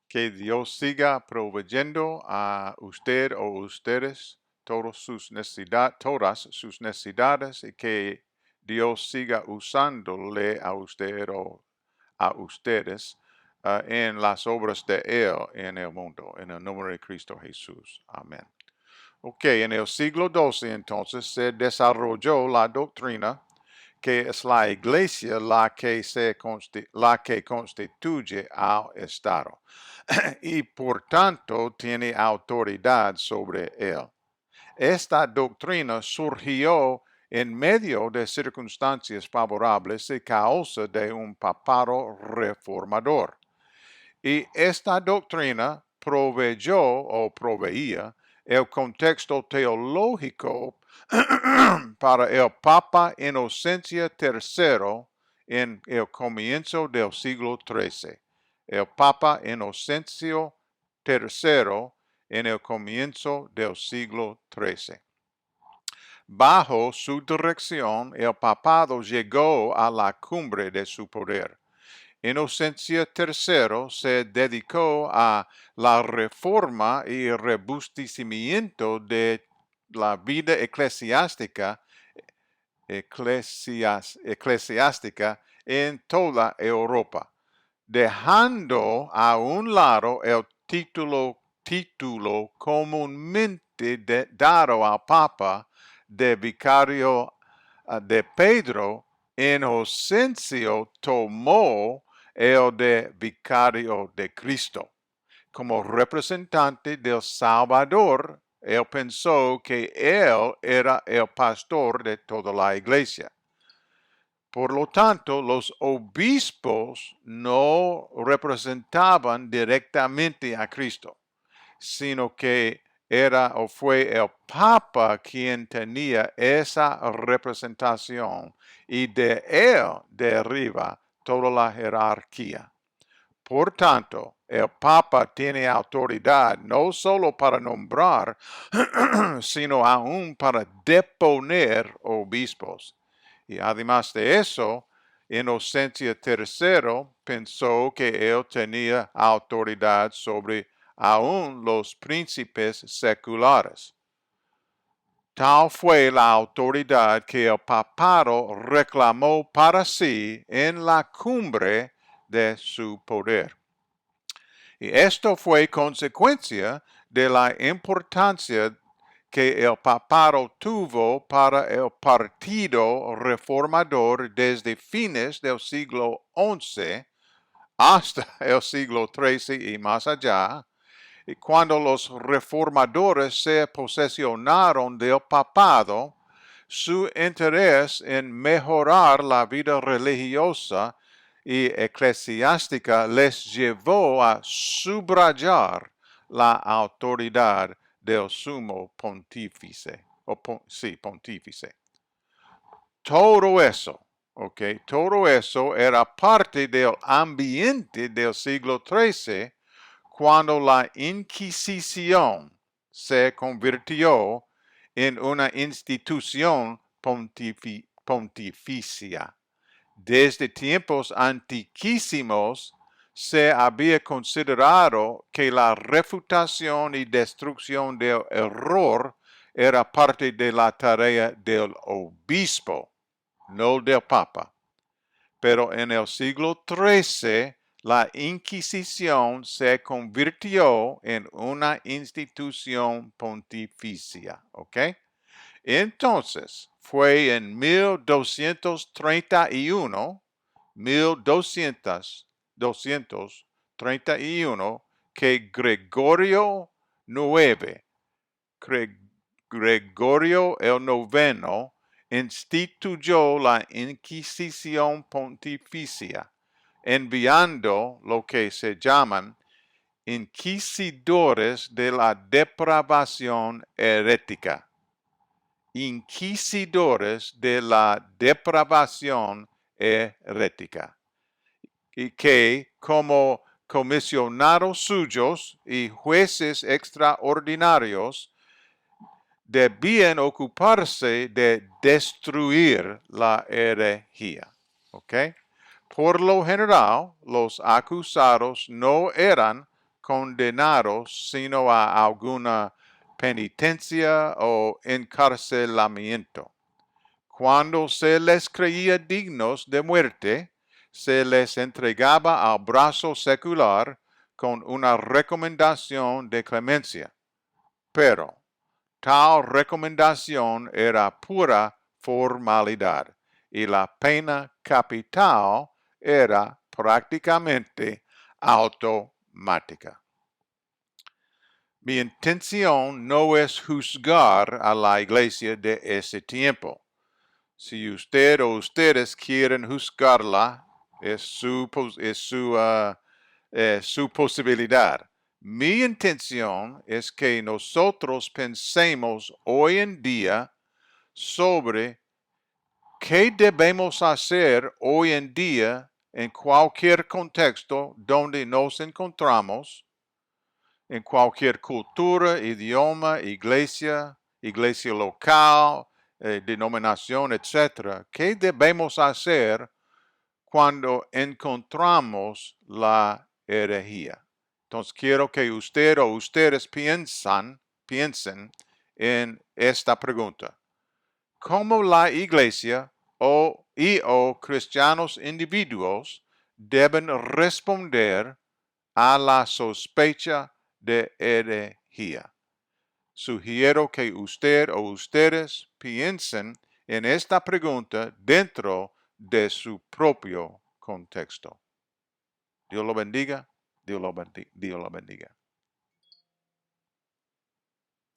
Que Dios siga proveyendo a usted o ustedes todas sus necesidades y que Dios siga usándole a usted o a ustedes en las obras de Él en el mundo, en el nombre de Cristo Jesús. Amén. Ok, en el siglo XII entonces se desarrolló la doctrina que es la iglesia la que constituye al Estado y por tanto tiene autoridad sobre él. Esta doctrina surgió en medio de circunstancias favorables y causa de un papado reformador. Y esta doctrina proveyó o proveía el contexto teológico para el Papa Inocencio III en el comienzo del siglo XIII. El Papa Inocencio III en el comienzo del siglo XIII. Bajo su dirección, el papado llegó a la cumbre de su poder. Inocencio III se dedicó a la reforma y robustecimiento de la vida eclesiástica en toda Europa, dejando a un lado el título comúnmente dado al Papa de vicario de Pedro. Inocencio tomó el de vicario de Cristo. Como representante del Salvador, él pensó que él era el pastor de toda la iglesia. Por lo tanto, los obispos no representaban directamente a Cristo, sino que era o fue el Papa quien tenía esa representación y de él deriva toda la jerarquía. Por tanto, el Papa tiene autoridad no solo para nombrar, sino aún para deponer obispos. Y además de eso, Inocencio III pensó que él tenía autoridad sobre aún los príncipes seculares. Tal fue la autoridad que el papado reclamó para sí en la cumbre de su poder. Y esto fue consecuencia de la importancia que el papado tuvo para el partido reformador desde fines del siglo XI hasta el siglo XIII y más allá, y cuando los reformadores se posesionaron del papado, su interés en mejorar la vida religiosa y eclesiástica les llevó a subrayar la autoridad del sumo pontífice. Pontífice. Todo eso, todo eso era parte del ambiente del siglo XIII cuando la Inquisición se convirtió en una institución pontificia. Desde tiempos antiquísimos se había considerado que la refutación y destrucción del error era parte de la tarea del obispo, no del Papa. Pero en el siglo XIII, la Inquisición se convirtió en una institución pontificia, ¿ok? Entonces, fue en 1231, que Gregorio el Noveno, instituyó la Inquisición Pontificia, enviando lo que se llaman inquisidores de la depravación herética. Inquisidores de la depravación herética. Y que, como comisionados suyos y jueces extraordinarios, debían ocuparse de destruir la herejía. ¿Ok? Por lo general, los acusados no eran condenados, sino a alguna penitencia o encarcelamiento. Cuando se les creía dignos de muerte, se les entregaba al brazo secular con una recomendación de clemencia. Pero tal recomendación era pura formalidad y la pena capital era prácticamente automática. Mi intención no es juzgar a la iglesia de ese tiempo. Si usted o ustedes quieren juzgarla, es su posibilidad. Mi intención es que nosotros pensemos hoy en día sobre qué debemos hacer hoy en día en cualquier contexto donde nos encontramos, en cualquier cultura, idioma, iglesia local, denominación, etc. ¿Qué debemos hacer cuando encontramos la herejía? Entonces quiero que usted o ustedes piensen en esta pregunta. ¿Cómo la iglesia o cristianos individuos deben responder a la sospecha de herejía? Sugiero que usted o ustedes piensen en esta pregunta dentro de su propio contexto. Dios lo bendiga. Dios lo bendiga.